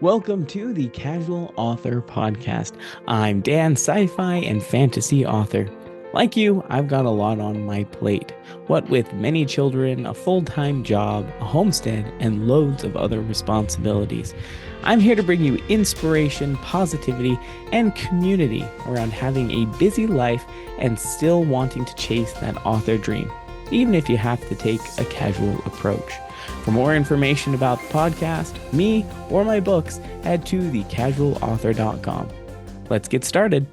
Welcome to the Casual Author Podcast. I'm Dan, sci-fi and fantasy author. Like you, I've got a lot on my plate. What with many children, a full-time job, a homestead, and loads of other responsibilities. I'm here to bring you inspiration, positivity, and community around having a busy life and still wanting to chase that author dream, even if you have to take a casual approach. For more information about the podcast, me, or my books, head to thecasualauthor.com. Let's get started.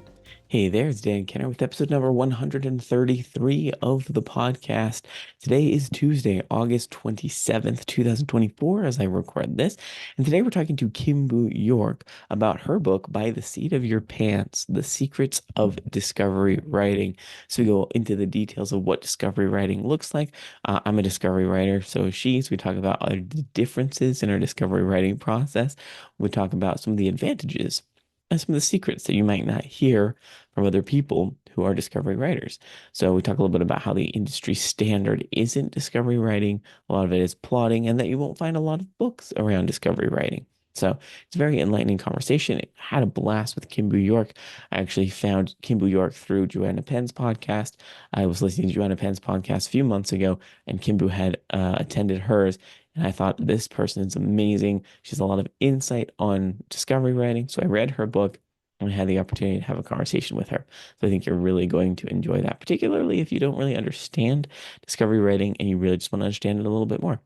Hey, there's Dan Kenner with episode number 133 of the podcast. Today is Tuesday, August 27th, 2024, as I record this. And today we're talking to KimBoo York about her book, By the Seat of Your Pants, The Secrets of Discovery Writing. So we go into the details of what discovery writing looks like. I'm a discovery writer, so is she. So we talk about the differences in our discovery writing process. We talk about some of the advantages and some of the secrets that you might not hear from other people who are discovery writers. So we talk a little bit about how the industry standard isn't discovery writing. A lot of it is plotting, and that you won't find a lot of books around discovery writing. So it's a very enlightening conversation. I had a blast with KimBoo York. I actually found KimBoo York through Joanna Penn's podcast. I was listening to Joanna Penn's podcast a few months ago, and KimBoo had attended hers. And I thought this person is amazing. She has a lot of insight on discovery writing. So I read her book and I had the opportunity to have a conversation with her. So I think you're really going to enjoy that, particularly if you don't really understand discovery writing and you really just want to understand it a little bit more.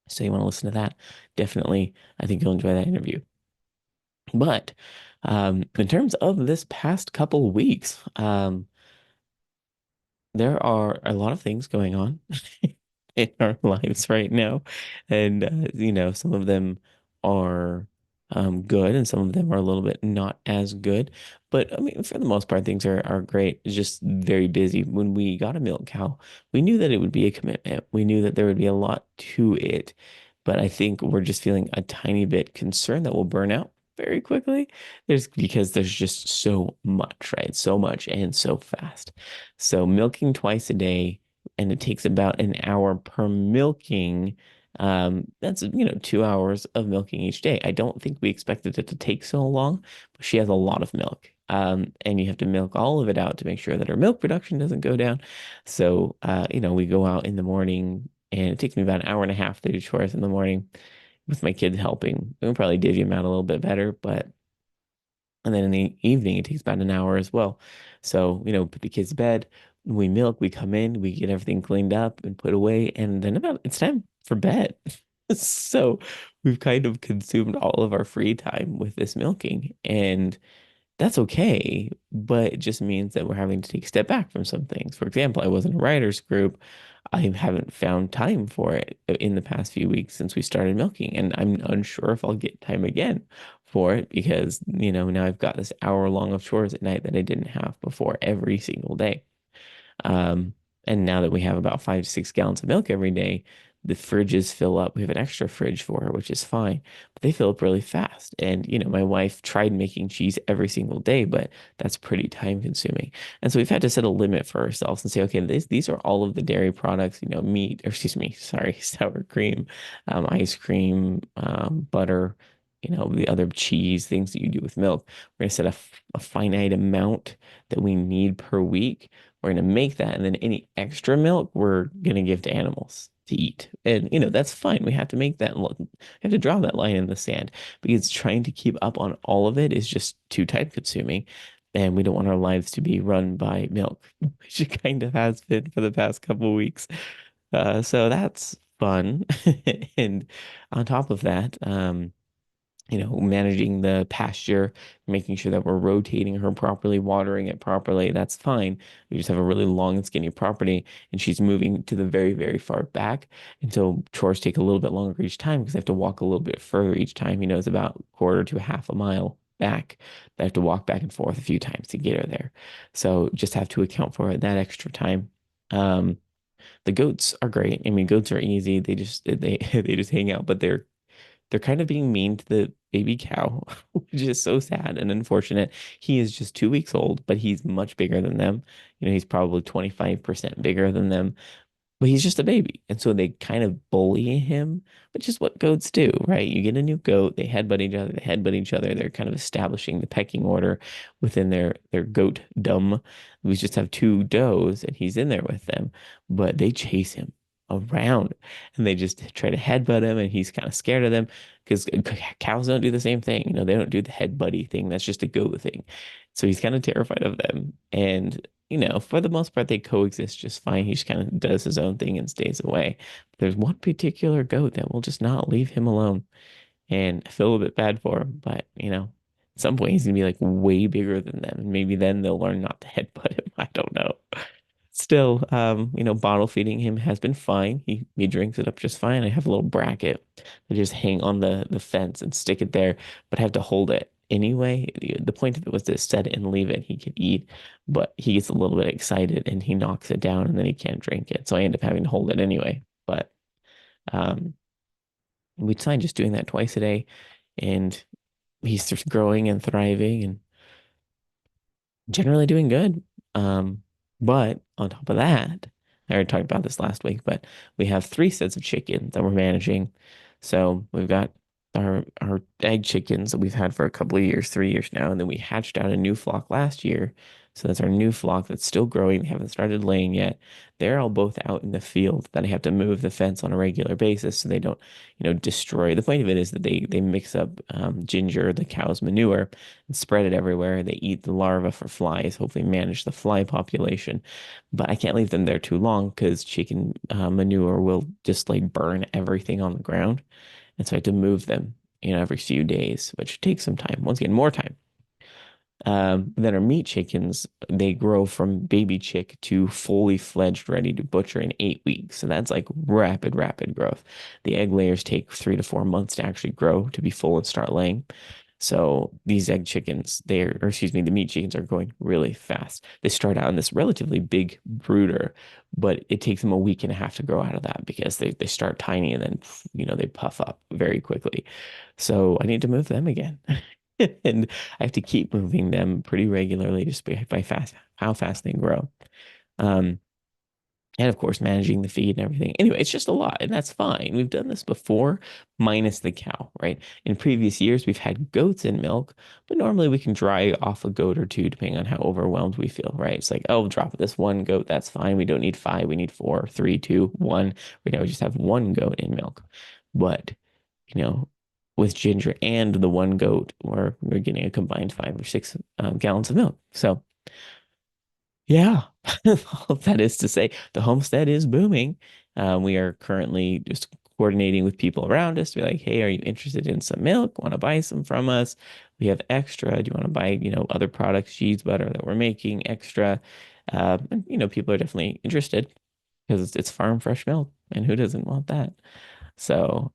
So you want to listen to that. Definitely, I think you'll enjoy that interview. But in terms of this past couple weeks, there are a lot of things going on in our lives right now. And, some of them are good and some of them are a little bit not as good. But I mean, for the most part, things are great. It's just very busy. When we got a milk cow, we knew that it would be a commitment. We knew that there would be a lot to it. But I think we're just feeling a tiny bit concerned that we'll burn out very quickly. Because there's just so much, right? So much and so fast. So milking twice a day, and it takes about an hour per milking. That's 2 hours of milking each day. I don't think we expected it to take so long, but she has a lot of milk. And you have to milk all of it out to make sure that her milk production doesn't go down. So we go out in the morning, and it takes me about an hour and a half to do chores in the morning with my kids helping. We'll probably divvy them out a little bit better, but and then in the evening, it takes about an hour as well. So, put the kids to bed, we milk, we come in, we get everything cleaned up and put away, and then it's time for bed. So we've kind of consumed all of our free time with this milking. And that's okay, but it just means that we're having to take a step back from some things. For example, I was in a writers group. I haven't found time for it in the past few weeks since we started milking, and I'm unsure if I'll get time again for it because, now I've got this hour long of chores at night that I didn't have before every single day. Um, and now that we have about 5 to 6 gallons of milk every day, the fridges fill up. We have an extra fridge for her, which is fine, but they fill up really fast. And, my wife tried making cheese every single day, but that's pretty time consuming. And so we've had to set a limit for ourselves and say, okay, these are all of the dairy products, meat, or excuse me, sorry, sour cream, ice cream, butter, the other cheese, things that you do with milk. We're going to set a finite amount that we need per week. We're going to make that, and then any extra milk we're going to give to animals to eat. And, that's fine. We have to make that look, we have to draw that line in the sand because trying to keep up on all of it is just too time consuming. And we don't want our lives to be run by milk, which it kind of has been for the past couple of weeks. So that's fun. And on top of that, managing the pasture, making sure that we're rotating her properly, watering it properly. That's fine. We just have a really long and skinny property, and she's moving to the very, very far back. And so chores take a little bit longer each time because I have to walk a little bit further each time. It's about a quarter to half a mile back. I have to walk back and forth a few times to get her there. So just have to account for that extra time. The goats are great. I mean, goats are easy. They just hang out, but they're kind of being mean to the baby cow, which is so sad and unfortunate. He is just 2 weeks old, but he's much bigger than them. He's probably 25% bigger than them. but he's just a baby. And so they kind of bully him, which is what goats do, right? You get a new goat, they headbutt each other, they headbutt each other. They're kind of establishing the pecking order within their goat dumb. We just have two does and he's in there with them, but they chase him around and they just try to headbutt him and he's kind of scared of them because cows don't do the same thing. They don't do the headbutty thing. That's just a goat thing. So he's kind of terrified of them. And for the most part, they coexist just fine. He just kind of does his own thing and stays away. But there's one particular goat that will just not leave him alone. And I feel a bit bad for him, but at some point he's gonna be like way bigger than them. And maybe then they'll learn not to headbutt him. I don't know. Still, bottle feeding him has been fine. He drinks it up just fine. I have a little bracket that just hang on the fence and stick it there, but I have to hold it anyway. The point of it was to set it and leave it. He could eat, but he gets a little bit excited and he knocks it down and then he can't drink it. So I end up having to hold it anyway. But um, we tried just doing that twice a day, and he's just growing and thriving and generally doing good. But on top of that, I already talked about this last week, but we have three sets of chickens that we're managing. So we've got our egg chickens that we've had for a couple of years, 3 years now, and then we hatched out a new flock last year. So that's our new flock that's still growing. They haven't started laying yet. They're all both out in the field that I have to move the fence on a regular basis so they don't, destroy. The point of it is that they mix up ginger, the cow's manure, and spread it everywhere. They eat the larvae for flies, hopefully manage the fly population. But I can't leave them there too long because chicken manure will just like burn everything on the ground. And so I have to move them, every few days, which takes some time. Once again, more time. Then our meat chickens, they grow from baby chick to fully fledged, ready to butcher in 8 weeks. So that's like rapid, rapid growth. The egg layers take 3 to 4 months to actually grow to be full and start laying. So these egg chickens, or excuse me, the meat chickens are going really fast. They start out in this relatively big brooder, but it takes them a week and a half to grow out of that because they start tiny and then, they puff up very quickly. So I need to move them again. And I have to keep moving them pretty regularly just by how fast they grow. Um, and of course, managing the feed and everything. Anyway, it's just a lot, and that's fine. We've done this before, minus the cow, right? In previous years, we've had goats in milk, but normally we can dry off a goat or two depending on how overwhelmed we feel, right? It's like, oh, drop this one goat, that's fine. We don't need five, we need four, three, two, one. We now just have one goat in milk. But, you know, with Ginger and the one goat, we're getting a combined 5 or 6 gallons of milk. So yeah, all that is to say, the homestead is booming. We are currently just coordinating with people around us to be like, hey, are you interested in some milk? Want to buy some from us? We have extra. Do you want to buy, other products, cheese, butter that we're making extra? And, people are definitely interested because it's farm fresh milk, and who doesn't want that? So,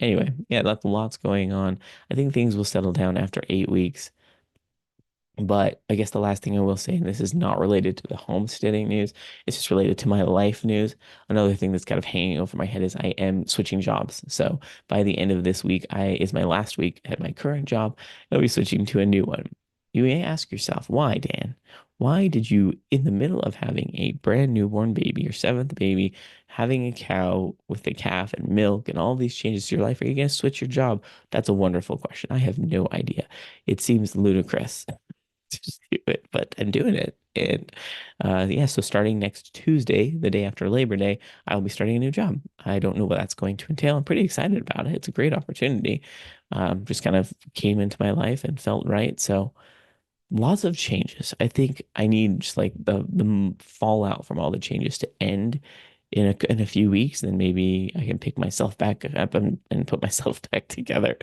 anyway, yeah, that's lots going on. I think things will settle down after 8 weeks. But I guess the last thing I will say, and this is not related to the homesteading news, it's just related to my life news. Another thing that's kind of hanging over my head is I am switching jobs. So by the end of this week, I is my last week at my current job. I'll be switching to a new one. You may ask yourself, why, Dan? Why did you, in the middle of having a brand newborn baby, your seventh baby, having a cow with a calf and milk and all these changes to your life, are you going to switch your job? That's a wonderful question. I have no idea. It seems ludicrous to just do it, but I'm doing it. And yeah, so starting next Tuesday, the day after Labor Day, I'll be starting a new job. I don't know what that's going to entail. I'm pretty excited about it. It's a great opportunity. Just kind of came into my life and felt right. So lots of changes. I think I need just like the fallout from all the changes to end in a few weeks. Then maybe I can pick myself back up and put myself back together.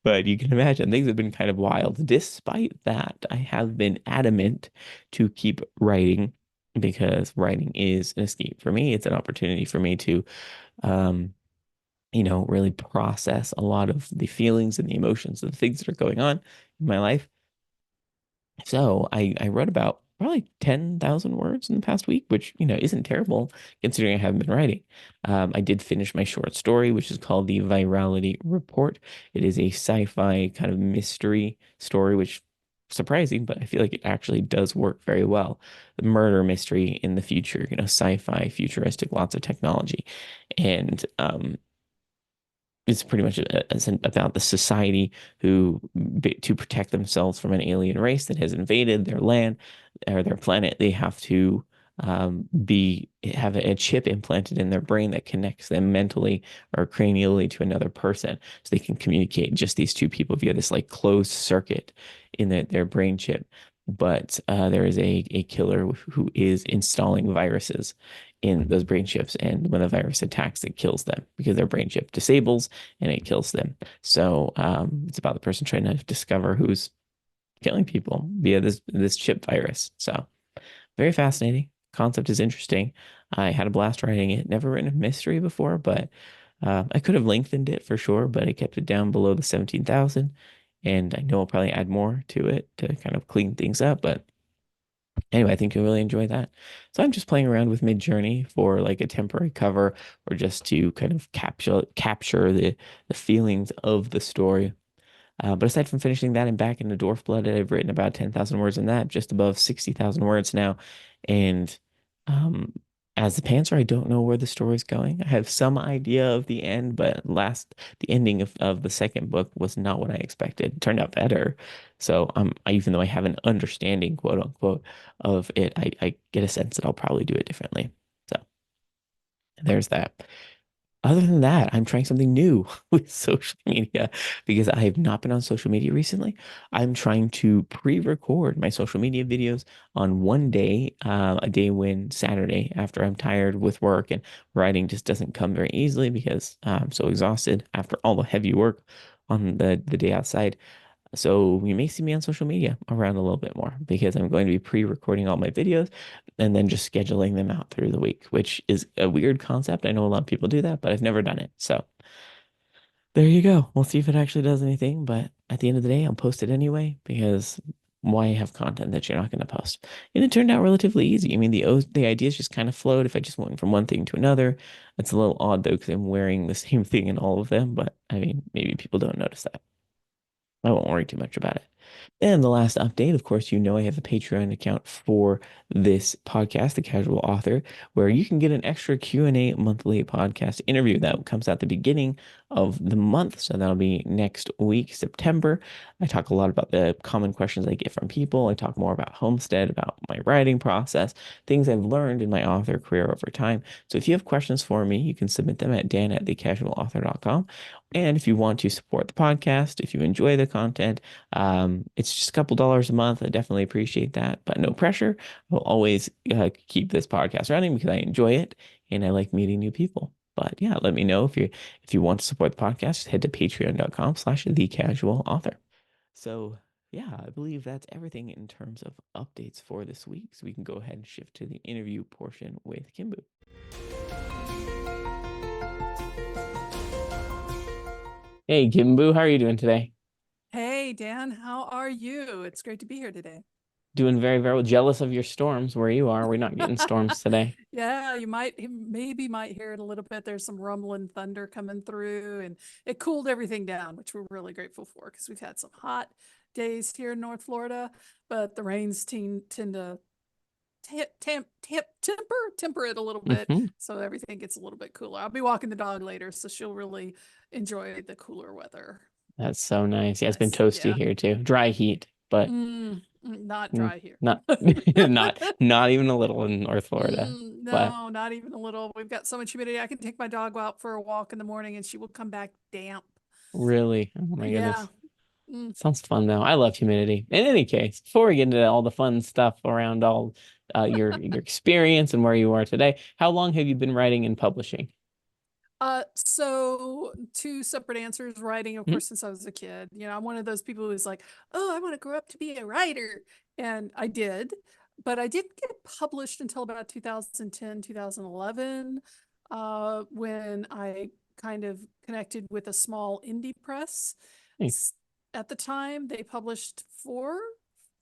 But you can imagine things have been kind of wild. Despite that, I have been adamant to keep writing because writing is an escape for me. It's an opportunity for me to, um, really process a lot of the feelings and the emotions and the things that are going on in my life. So I wrote about probably 10,000 words in the past week, which, isn't terrible considering I haven't been writing. I did finish my short story, which is called The Virality Report. It is a sci-fi kind of mystery story, which surprising, but I feel like it actually does work very well. The murder mystery in the future, sci-fi, futuristic, lots of technology. And it's pretty much about the society who, to protect themselves from an alien race that has invaded their land or their planet, they have to be have a chip implanted in their brain that connects them mentally or cranially to another person, so they can communicate, just these two people, via this like closed circuit in their brain chip. But there is a killer who is installing viruses in those brain chips, and when the virus attacks, it kills them because their brain chip disables and it kills them. So it's about the person trying to discover who's killing people via this chip virus. So very fascinating. Concept is interesting. I had a blast writing it. Never written a mystery before, but I could have lengthened it for sure, but I kept it down below the 17,000. And I know I'll probably add more to it to kind of clean things up, but anyway, I think you'll really enjoy that. So I'm just playing around with Midjourney for like a temporary cover, or just to kind of capture the feelings of the story. But aside from finishing that and back into Dwarf Blood, I've written about 10,000 words in that, just above 60,000 words now. And um, as the Pantser, I don't know where the story's going. I have some idea of the end, but the ending of the second book was not what I expected. It turned out better. So even though I have an understanding, quote unquote, of it, I get a sense that I'll probably do it differently. So there's that. Other than that, I'm trying something new with social media because I have not been on social media recently. I'm trying to pre-record my social media videos on one day, a day when Saturday, after I'm tired with work and writing just doesn't come very easily because I'm so exhausted after all the heavy work on the day outside. So you may see me on social media around a little bit more because I'm going to be pre-recording all my videos and then just scheduling them out through the week, which is a weird concept. I know a lot of people do that, but I've never done it. So there you go. We'll see if it actually does anything. But at the end of the day, I'll post it anyway because why have content that you're not going to post? And it turned out relatively easy. I mean, the ideas just kind of flowed if I just went from one thing to another. It's a little odd though because I'm wearing the same thing in all of them, but I mean, maybe people don't notice that. I won't worry too much about it. And the last update, of course, I have a Patreon account for this podcast, The Casual Author, where you can get an extra Q&A monthly podcast interview that comes out the beginning of the month. So that'll be next week, September. I talk a lot about the common questions I get from people. I talk more about Homestead, about my writing process, things I've learned in my author career over time. So if you have questions for me, you can submit them at dan@thecasualauthor.com. And if you want to support the podcast, if you enjoy the content, it's just a couple dollars a month. I definitely appreciate that, but no pressure. I'll always keep this podcast running because I enjoy it and I like meeting new people. But yeah, let me know if you want to support the podcast. Head to patreon.com/thecasualauthor. So yeah, I believe that's everything in terms of updates for this week. So we can go ahead and shift to the interview portion with KimBoo. Hey, KimBoo, how are you doing today? Hey, Dan, how are you? It's great to be here today. Doing very, very well. Jealous of your storms where you are. We're not getting storms today. Yeah, maybe might hear it a little bit. There's some rumbling thunder coming through, and it cooled everything down, which we're really grateful for because we've had some hot days here in North Florida, but the rains tend to temper it a little bit, Hmm. so everything gets a little bit cooler. I'll be walking the dog later, so she'll really enjoy the cooler weather. That's so nice. Yeah, it's been Nice. toasty Yeah. here too. Dry heat, but Not mm, dry here. not not even a little in North Florida. But No, not even a little. We've got so much humidity. I can take my dog out for a walk in the morning and she will come back damp. really, oh my Yeah. goodness. Mm. Sounds fun though. I love humidity. In any case, before we get into all the fun stuff around all your experience and where you are today, how long have you been writing and publishing? So two separate answers. Writing, of Mm, course, since I was a kid. I'm one of those people who's like, oh, I want to grow up to be a writer. And I did, but I didn't get published until about 2010, 2011, when I kind of connected with a small indie press. nice. At the time, they published four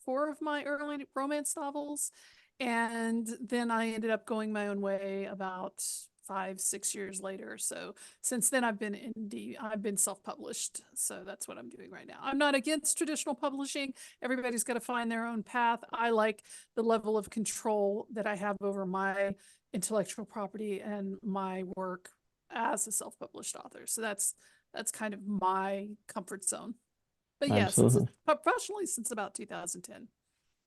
of my early romance novels. And then I ended up going my own way about 5, 6 years later. So since then I've been self-published. So that's what I'm doing right now. I'm not against traditional publishing. Everybody's got to find their own path. I like the level of control that I have over my intellectual property and my work as a self-published author. So that's kind of my comfort zone. But yeah, since Absolutely. professionally since about 2010.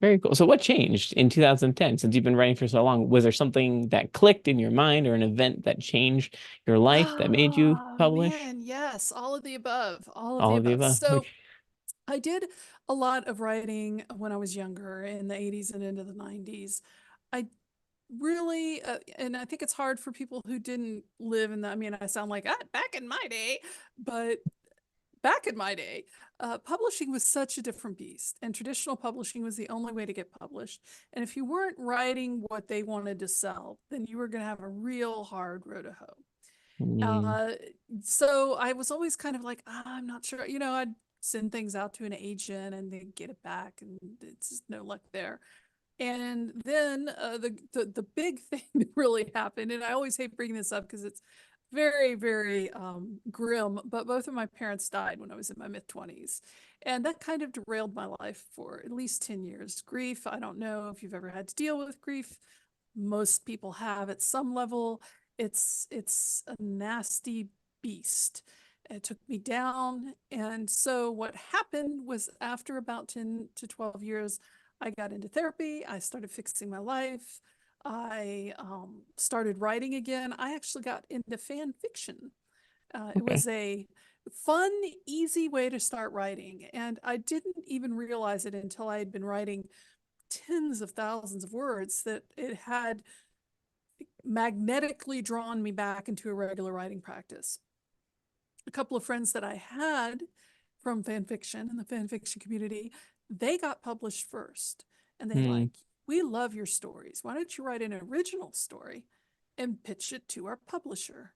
Very cool. So what changed in 2010 since you've been writing for so long? Was there something that clicked in your mind or an event that changed your life that made you Oh publish? man, yes, all of the above, all of the All of the above. above. So I did a lot of writing when I was younger in the 80s and into the 90s. I really, and I think it's hard for people who didn't live in the, I mean, I sound like back in my day, but back in my day, publishing was such a different beast, and traditional publishing was the only way to get published. And if you weren't writing what they wanted to sell, then you were going to have a real hard row to hoe. Mm, Uh, so I was always kind of like, I'm not sure. I'd send things out to an agent and they'd get it back, and it's just no luck there. And then the big thing that really happened, and I always hate bringing this up because it's very, very grim, but both of my parents died when I was in my mid 20s. And that kind of derailed my life for at least 10 years. Grief, I don't know if you've ever had to deal with grief. Most people have at some level. It's a nasty beast. It took me down. And so what happened was after about 10 to 12 years, I got into therapy. I started fixing my life. I started writing again. I actually got into fan fiction. It okay. was a fun, easy way to start writing. And I didn't even realize it until I had been writing tens of thousands of words that it had magnetically drawn me back into a regular writing practice. A couple of friends that I had from fan fiction and the fan fiction community, they got published first. And they Hmm. like, we love your stories. Why don't you write an original story and pitch it to our publisher?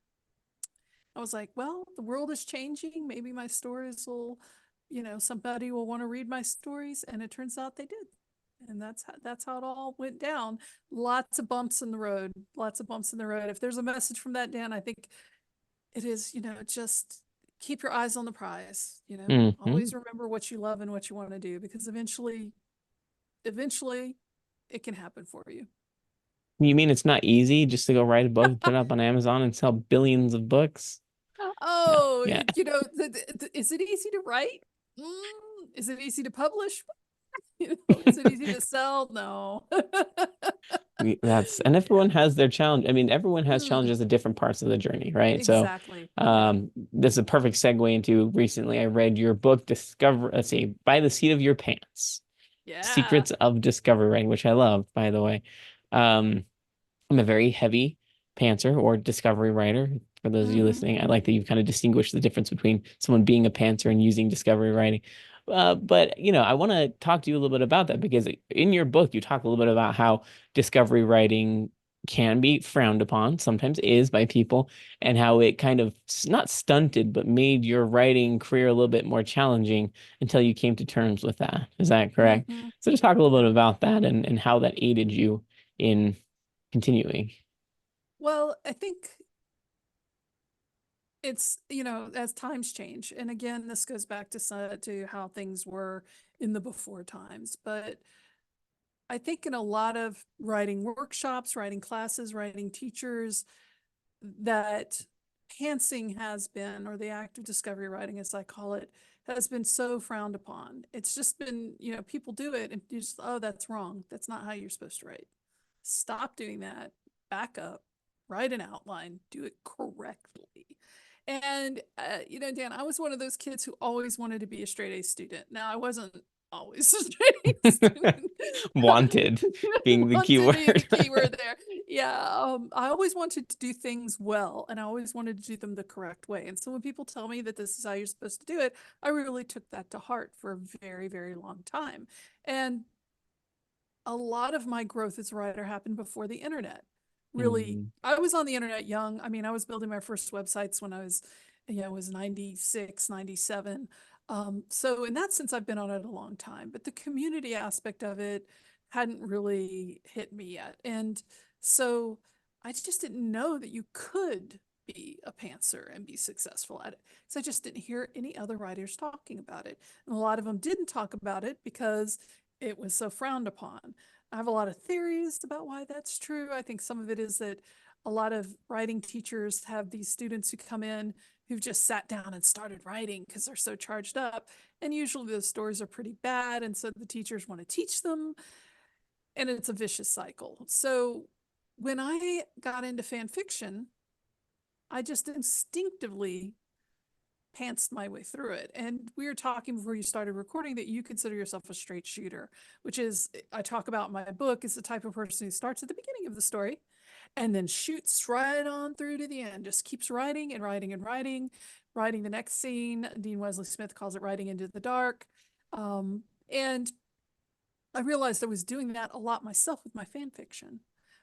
I was like, well, the world is changing. Maybe my stories will, somebody will want to read my stories. And it turns out they did. And that's how it all went down. Lots of bumps in the road. Lots of bumps in the road. If there's a message from that, Dan, I think it is, just keep your eyes on the prize. Hmm. Always remember what you love and what you want to do, because eventually it can happen for you. You mean it's not easy just to go write a book, put it up on Amazon and sell billions of books? Yeah. Oh, Yeah. is it easy to write? Is it easy to publish? Is it easy to sell? No. That's and everyone has their challenge. I mean, everyone has Mm, challenges at different parts of the journey, right? So, exactly. Yeah. this is a perfect segue into recently I read your book, Discover, let's see, By the Seat of Your Pants, Yeah. Secrets of Discovery Writing, which I love, by the way. Um, I'm a very heavy pantser or discovery writer. For those of you Hmm. listening, I like that you've kind of distinguished the difference between someone being a pantser and using discovery writing. But I want to talk to you a little bit about that because in your book, you talk a little bit about how discovery writing can be frowned upon, sometimes is by people, and how it kind of not stunted, but made your writing career a little bit more challenging until you came to terms with that. Is that correct? Hmm. So just talk a little Yeah. bit about that and how that aided you in continuing. Well, I think it's, as times change, and again, this goes back to how things were in the before times. But I think in a lot of writing workshops, writing classes, writing teachers, that pantsing has been, or the act of discovery writing, as I call it, has been so frowned upon. It's just been, people do it and you just, oh, that's wrong. That's not how you're supposed to write. Stop doing that. Back up, write an outline, do it correctly. And, Dan, I was one of those kids who always wanted to be a straight A student. Now, I wasn't always a straight A student. Wanted being the key Wanted being the word. key word there. Yeah, I always wanted to do things well, and I always wanted to do them the correct way. And so when people tell me that this is how you're supposed to do it, I really took that to heart for a very, very long time. And a lot of my growth as a writer happened before the internet. Really, Mm, I was on the internet young. I mean, I was building my first websites when I was, was 96, 97. So in that sense, I've been on it a long time, but the community aspect of it hadn't really hit me yet. And so I just didn't know that you could be a pantser and be successful at it. So I just didn't hear any other writers talking about it. And a lot of them didn't talk about it because it was so frowned upon. I have a lot of theories about why that's true. I think some of it is that a lot of writing teachers have these students who come in who've just sat down and started writing because they're so charged up. And usually the stories are pretty bad. And so the teachers want to teach them, and it's a vicious cycle. So when I got into fan fiction, I just instinctively pantsed my way through it. And we were talking before you started recording that you consider yourself a straight shooter, which is, I talk about in my book, is the type of person who starts at the beginning of the story and then shoots right on through to the end, just keeps writing and writing and writing, writing the next scene. Dean Wesley Smith calls it writing into the dark. And I realized I was doing that a lot myself with my fan fiction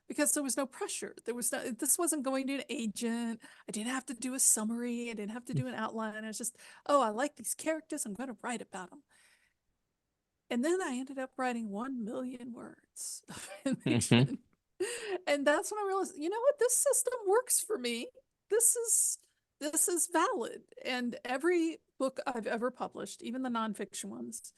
because there was no pressure. There was no, this wasn't going to an agent. I didn't have to do a summary. I didn't have to do an outline. It was just, oh, I like these characters. I'm going to write about them. And then I ended up writing 1 million words of fan Hmm. fiction. And that's when I realized, you know what, this system works for me. This is valid. And every book I've ever published, even the nonfiction ones,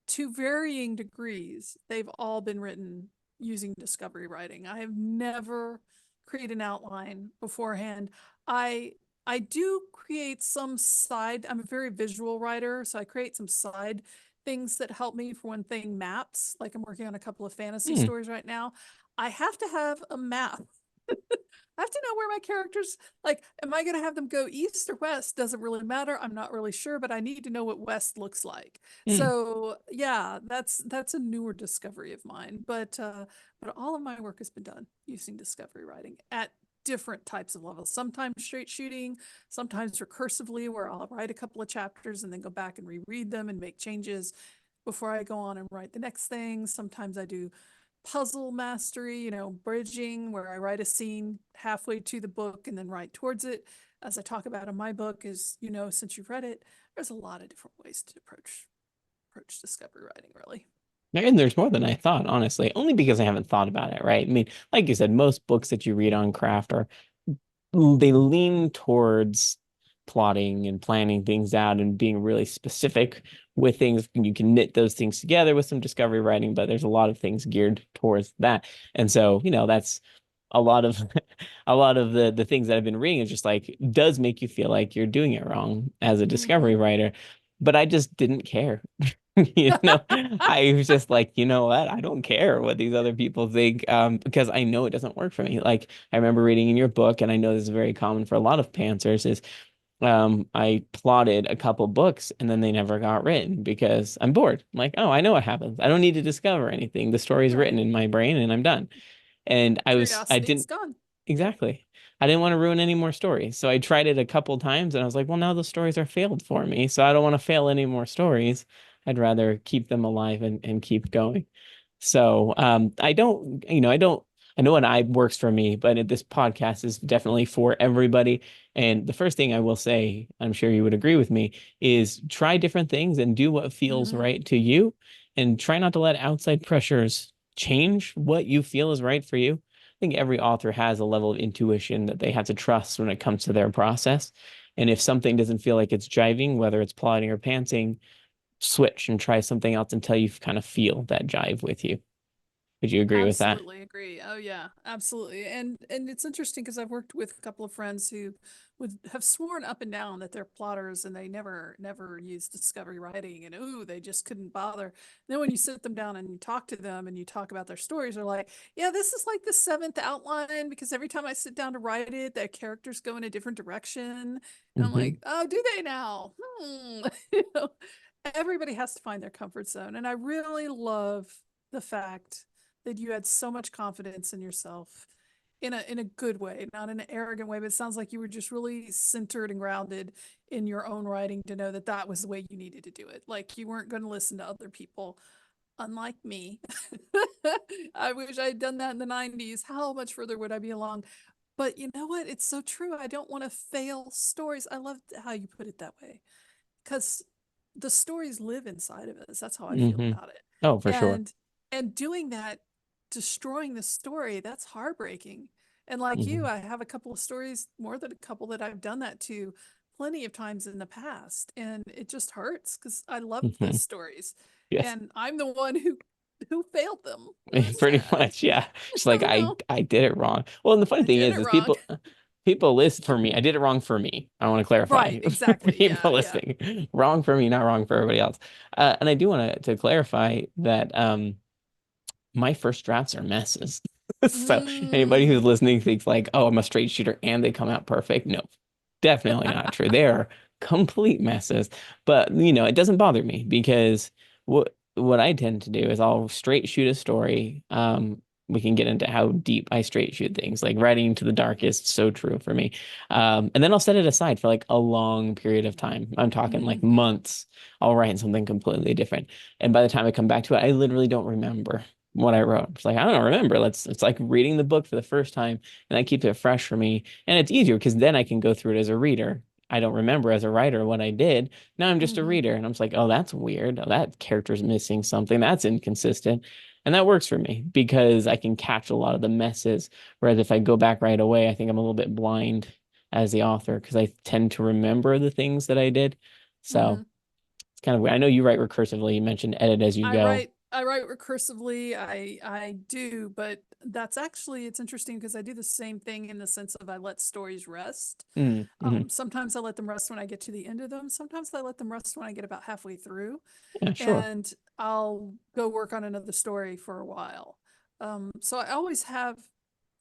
to varying degrees, they've all been written using discovery writing. I have never created an outline beforehand. I I do create some side, I'm a very visual writer, so I create some side things that help me for when thing maps. Like I'm working on a couple of fantasy Hmm. stories right now. I have to have a map. I have to know where my characters, like, am I going to have them go east or west? Doesn't really matter. I'm not really sure, but I need to know what west looks like. Hmm. So yeah, that's a newer discovery of mine. But all of my work has been done using discovery writing at different types of levels. Sometimes straight shooting, sometimes recursively, where I'll write a couple of chapters and then go back and reread them and make changes before I go on and write the next thing. Sometimes I do puzzle mastery, bridging, where I write a scene halfway to the book and then write towards it. As I talk about in my book, is, since you've read it, there's a lot of different ways to approach discovery writing, really. And there's more than I thought, honestly, only because I haven't thought about it, right? I mean, like you said, most books that you read on craft are they lean towards plotting and planning things out and being really specific with things. You can knit those things together with some discovery writing, but there's a lot of things geared towards that. And so, that's a lot of a lot of the things that I've been reading is just like does make you feel like you're doing it wrong as a discovery Mm-hmm. writer. But I just didn't care. I was just like, you know what? I don't care what these other people think, because I know it doesn't work for me. Like I remember reading in your book, and I know this is very common for a lot of pantsers, is I plotted a couple books and then they never got written because I'm bored. I'm like, oh, I know what happens. I don't need to discover anything. The story's written Right. in my brain and I'm done. And I Curiosity is didn't gone. exactly. I didn't want to ruin any more stories. So I tried it a couple times and I was like, well, now the stories are failed for me. So I don't want to fail any more stories. I'd rather keep them alive and keep going. So I don't, I know what I works for me, but this podcast is definitely for everybody. And the first thing I will say, I'm sure you would agree with me, is try different things and do what feels Mm-hmm. right to you, and try not to let outside pressures change what you feel is right for you. I think every author has a level of intuition that they have to trust when it comes to their process. And if something doesn't feel like it's jiving, whether it's plotting or pantsing, switch and try something else until you kind of feel that jive with you. Would you agree with that? Absolutely agree. Oh yeah, absolutely. And it's interesting because I've worked with a couple of friends who would have sworn up and down that they're plotters and they never used discovery writing, and ooh, they just couldn't bother. And then when you sit them down and you talk to them and you talk about their stories, they're like, yeah, this is like the seventh outline because every time I sit down to write it, the characters go in a different direction. And I'm Hmm. like, oh, do they now? You know, everybody has to find their comfort zone. And I really love the fact that you had so much confidence in yourself in a good way, not in an arrogant way, but it sounds like you were just really centered and grounded in your own writing to know that that was the way you needed to do it. Like you weren't going to listen to other people, unlike me. I wish I had done that in the 90s. How much further would I be along? But you know what? It's so true. I don't want to fail stories. I love how you put it that way because the stories live inside of us. That's how I feel Hmm. about it. Oh, for sure. And doing that, destroying the story, that's heartbreaking. And like you, Hmm. I have a couple of stories, more than a couple, that I've done that to plenty of times in the past. And it just hurts because I love Hmm. those stories. Yes. And I'm the one who failed them. Pretty much, yeah. Just like Oh no, I did it wrong. Well, and the funny I thing did it is wrong. people list for me. I did it wrong for me. I want to clarify Right, for exactly. Yeah, people yeah. listening. Wrong for me, not wrong for everybody else. And I do want to clarify that my first drafts are messes. So anybody who's Mm. listening thinks like, oh, I'm a straight shooter and they come out perfect. No, definitely not true. They are complete messes. But it doesn't bother me because what I tend to do is I'll straight shoot a story. We can get into how deep I straight shoot things. Like writing to the dark is so true for me. And then I'll set it aside for like a long period of time. I'm talking like Hmm. months. I'll write something completely different. And by the time I come back to it, I literally don't remember what I wrote. It's like, I don't remember. It's like reading the book for the first time, and that keeps it fresh for me. And it's easier because then I can go through it as a reader. I don't remember as a writer what I did. Now I'm just a Hmm. reader, and I'm just like, oh, that's weird. Oh, that character's missing something. That's inconsistent. And that works for me because I can catch a lot of the messes. Whereas if I go back right away, I think I'm a little bit blind as the author because I tend to remember the things that I did. So Hmm. it's kind of weird. I know you write recursively. You mentioned edit as you go. I write recursively. I do, but that's actually, it's interesting because I do the same thing in the sense of I let stories rest. Mm-hmm. Sometimes I let them rest when I get to the end of them. Sometimes I let them rest when I get about halfway through, Yeah, sure. and I'll go work on another story for a while. So I always have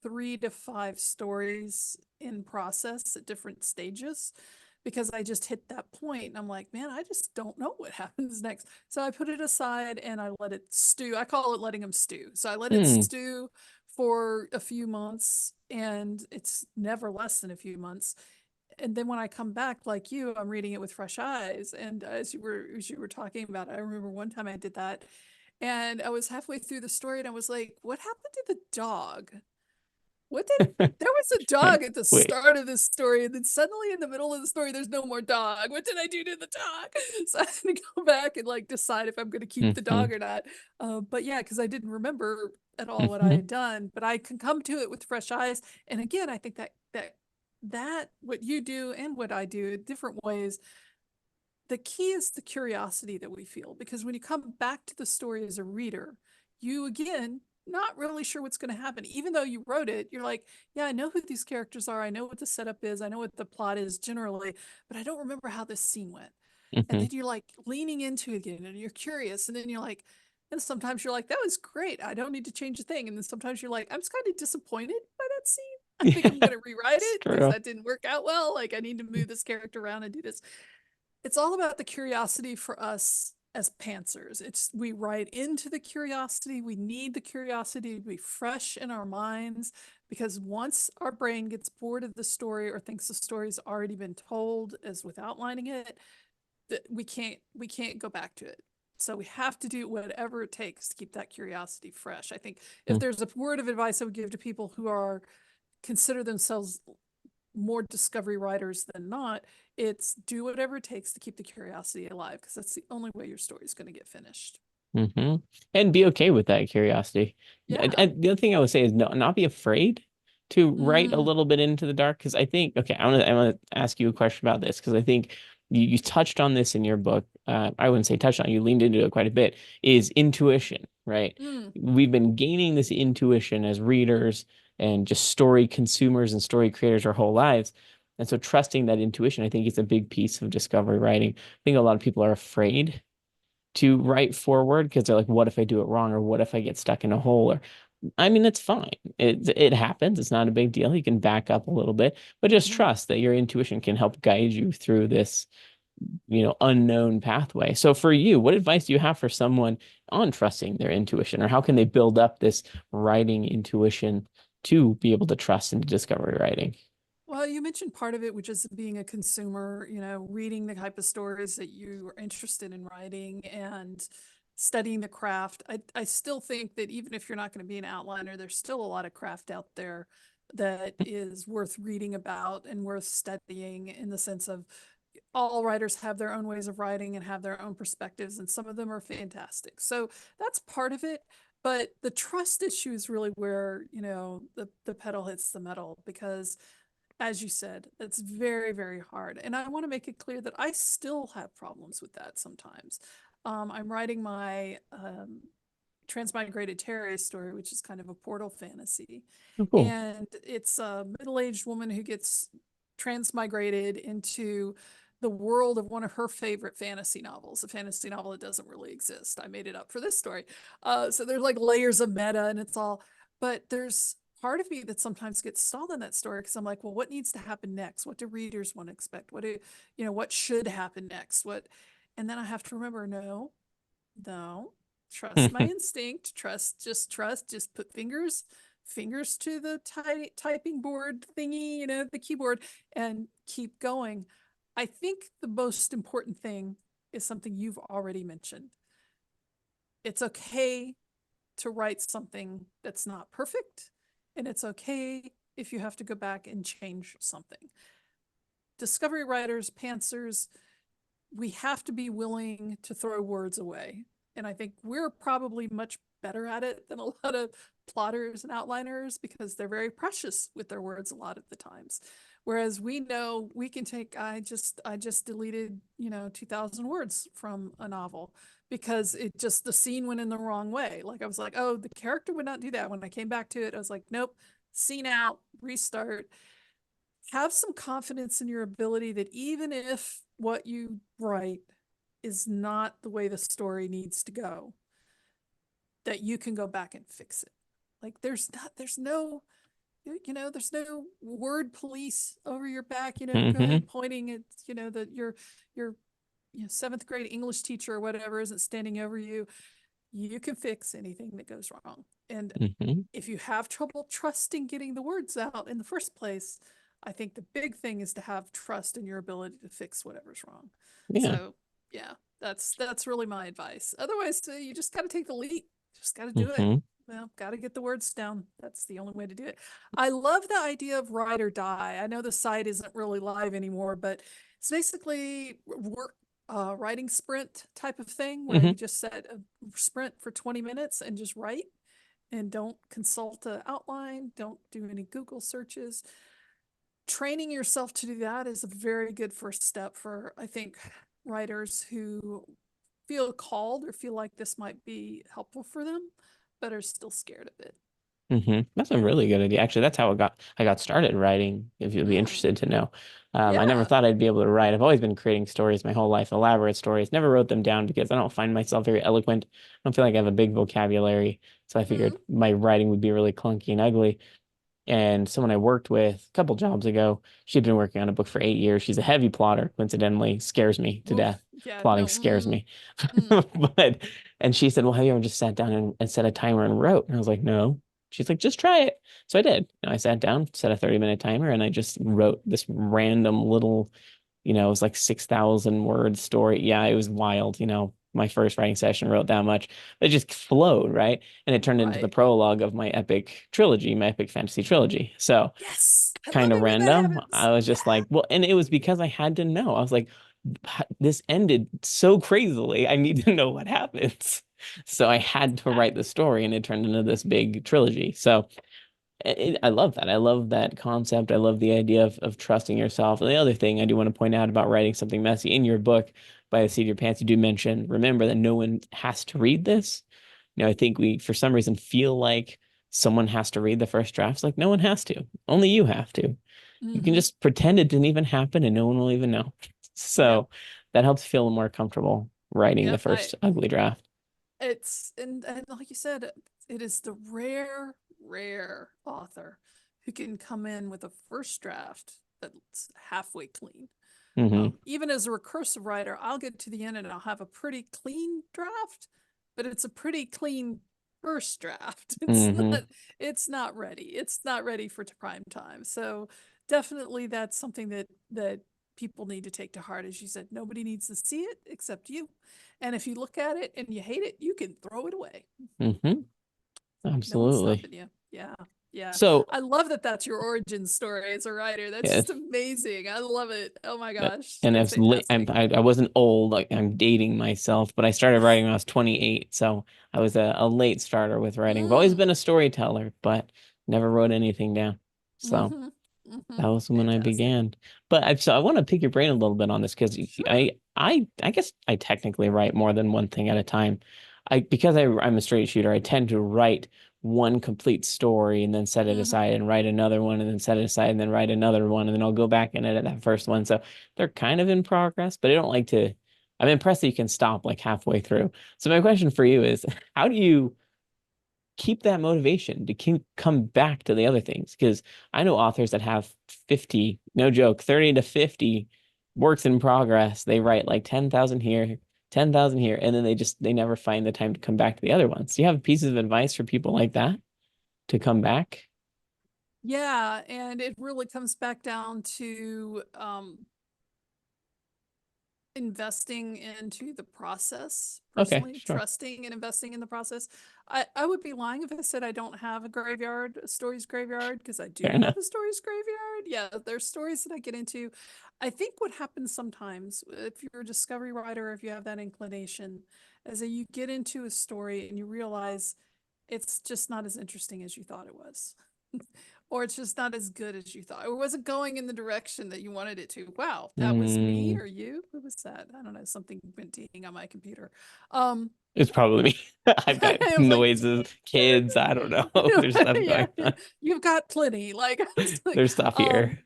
3 to 5 stories in process at different stages because I just hit that point and I'm like, man, I just don't know what happens next. So I put it aside and I let it stew. I call it letting them stew. So I let it Hmm. stew for a few months, and it's never less than a few months. And then when I come back, like you, I'm reading it with fresh eyes. And as you were talking about, I remember one time I did that, and I was halfway through the story, and I was like, "What happened to the dog? What did there was a Like, dog at the wait. start of this story, and then suddenly in the middle of the story, there's no more dog. What did I do to the dog?" So I had to go back and like decide if I'm going to keep the Hmm. dog or not. But yeah, because I didn't remember at all what I Hmm. had done, but I can come to it with fresh eyes. And again, I think that what you do and what I do in different ways, the key is the curiosity that we feel, because when you come back to the story as a reader, you again not really sure what's going to happen. Even though you wrote it, you're like, yeah, I know who these characters are, I know what the setup is, I know what the plot is generally, but I don't remember how this scene went. And Hmm. then you're like leaning into it again and you're curious, and then you're like, and sometimes you're like, that was great, I don't need to change a thing. And then sometimes you're like, I'm just kind of disappointed by that scene, I think I'm Yeah, going to rewrite it's it because true. that didn't work out well, like I need to move this character around and do this. It's all about the curiosity for us as pantsers. It's we write into the curiosity. We need the curiosity to be fresh in our minds, because once our brain gets bored of the story or thinks the story's already been told as with outlining it, that we can't go back to it. So we have to do whatever it takes to keep that curiosity fresh. I think if there's a word of advice I would give to people who are consider themselves more discovery writers than not, it's do whatever it takes to keep the curiosity alive, because that's the only way your story is going to get finished. Mm-hmm. And be okay with that curiosity. Yeah. And the other thing I would say is not be afraid to write a Mm, little bit into the dark because I think okay, I want to ask you a question about this because I think you touched on this in your book. I wouldn't say touched on, you leaned into it quite a bit, is intuition, right? mm, We've been gaining this intuition as readers and just story consumers and story creators our whole lives. And so trusting that intuition, I think is a big piece of discovery writing. I think a lot of people are afraid to write forward because they're like, what if I do it wrong? Or what if I get stuck in a hole? Or I mean, it's fine. It happens. It's not a big deal. You can back up a little bit, but just mm-hmm. trust that your intuition can help guide you through this, unknown pathway. So for you, what advice do you have for someone on trusting their intuition, or how can they build up this writing intuition to be able to trust into discovery writing? Well, you mentioned part of it, which is being a consumer, reading the type of stories that you are interested in writing and studying the craft. I still think that even if you're not going to be an outliner, there's still a lot of craft out there that is worth reading about and worth studying, in the sense of all writers have their own ways of writing and have their own perspectives, and some of them are fantastic. So that's part of it. But the trust issue is really where, the pedal hits the metal because, as you said, it's very, very hard. And I want to make it clear that I still have problems with that sometimes. I'm writing my transmigrated terrorist story, which is kind of a portal fantasy. Oh, cool. And it's a middle-aged woman who gets transmigrated into the world of one of her favorite fantasy novels, a fantasy novel that doesn't really exist. I made it up for this story. So there's like layers of meta and it's all, but there's part of me that sometimes gets stalled in that story because I'm like, well, what needs to happen next? What do readers want to expect? What should happen next? And then I have to remember, no, no, trust my instinct, just put fingers to the typing board thingy, the keyboard, and keep going. I think the most important thing is something you've already mentioned. It's okay to write something that's not perfect, and it's okay if you have to go back and change something. Discovery writers, pantsers, we have to be willing to throw words away. And I think we're probably much better at it than a lot of plotters and outliners because they're very precious with their words a lot of the times. Whereas we know we can take, I just deleted, 2,000 words from a novel because the scene went in the wrong way. Like I was like, oh, the character would not do that. When I came back to it, I was like, nope, scene out, restart. Have some confidence in your ability that even if what you write is not the way the story needs to go, that you can go back and fix it. Like there's no word police over your back, Hmm. pointing at, that your seventh grade English teacher or whatever isn't standing over you. You can fix anything that goes wrong. And Hmm. if you have trouble trusting getting the words out in the first place, I think the big thing is to have trust in your ability to fix whatever's wrong. Yeah. So yeah, that's really my advice. Otherwise, you just got to take the leap. Just got to do it. Hmm. Well, got to get the words down. That's the only way to do it. I love the idea of ride or die. I know the site isn't really live anymore, but it's basically work writing sprint type of thing where you Hmm. just set a sprint for 20 minutes and just write and don't consult an outline, don't do any Google searches. Training yourself to do that is a very good first step for, I think, writers who feel called or feel like this might be helpful for them, but are still scared of it. That's a really good idea. Actually, that's how I got started writing, if you'd be Mm, interested to know. I never yeah. thought I'd be able to write. I've always been creating stories my whole life, elaborate stories. Never wrote them down because I don't find myself very eloquent. I don't feel like I have a big vocabulary. So I Mm, figured my writing would be really clunky and ugly. And someone I worked with a couple jobs ago, she'd been working on a book for 8 years. She's a heavy plotter, coincidentally, scares me to oof. death. Yeah. Plotting No. scares me. Mm. But, and she said, well, have you ever just sat down and set a timer and wrote? And I was like, no. She's like, just try it. So I did. I sat down, set a 30-minute timer, and I just wrote this random little, it was like 6,000 word story. Yeah, it was wild. My first writing session wrote that much. It just flowed, right? And it turned into the Right. prologue of my epic trilogy, my epic fantasy trilogy. So Yes. I kind love of it when that random. happens. I was Yeah. just like, well, and it was because I had to know. I was like, this ended so crazily. I need to know what happens. So I had to write the Exactly. story, and it turned into this big trilogy. So I love that. I love that concept. I love the idea of trusting yourself. And the other thing I do want to point out about writing something messy in your book, By the Seat of Your Pants, you do mention, remember that no one has to read this. I think we, for some reason, feel like someone has to read the first drafts. Like, no one has to. Only you have to. You can Mm-hmm. just pretend it didn't even happen and no one will even know. Yep. So that helps feel more comfortable writing the Yep. first ugly draft. And like you said, it is the rare author who can come in with a first draft that's halfway clean. Hmm. Even as a recursive writer, I'll get to the end and I'll have a pretty clean draft, but it's a pretty clean first draft. Hmm. It's not ready. It's not ready for prime time. So definitely that's something that people need to take to heart. As you said, nobody needs to see it except you. And if you look at it and you hate it, you can throw it away. Hmm. No one's Absolutely. stopping you. Yeah. Yeah. So I love that that's your origin story as a writer. That's yeah, just amazing. I love it. Oh my but- gosh. and It's I'm, fantastic. I wasn't old, like I'm dating myself, but I started writing when I was 28, so I was a late starter with writing. I've always been Mm. a storyteller, but never wrote anything down. So Mm-hmm. Mm-hmm. that was when I Fantastic. began. But I want to pick your brain a little bit on this because Sure. I guess I technically write more than one thing at a time. I'm a straight shooter, I tend to write one complete story and then set it Mm-hmm. aside and write another one and then set it aside and then write another one and then I'll go back and edit that first one. So they're kind of in progress, but I don't like to. I'm impressed that you can stop like halfway through. So my question for you is, how do you keep that motivation to keep come back to the other things? Because I know authors that have 50, no joke, 30 to 50 works in progress. They write like 10,000 here, 10,000 here, and then they never find the time to come back to the other ones. Do you have pieces of advice for people like that to come back? Yeah, and it really comes back down to investing into the process Okay, personally, sure. trusting and investing in the process. I would be lying if I said I don't have a graveyard, a stories graveyard, because I Fair do enough. have a stories graveyard. Yeah, there's stories that I get into. I think what happens sometimes, if you're a discovery writer, if you have that inclination, is that you get into a story and you realize it's just not as interesting as you thought it was. Or it's just not as good as you thought, or wasn't going in the direction that you wanted it to. Wow, that was me Mm, or you? Who was that? I don't know. Something went ding on my computer. Um, it's probably me. I've got I was like, noises, kids, I don't know. There's stuff yeah, going on. you've got plenty. Like, it's like, There's stuff um, here.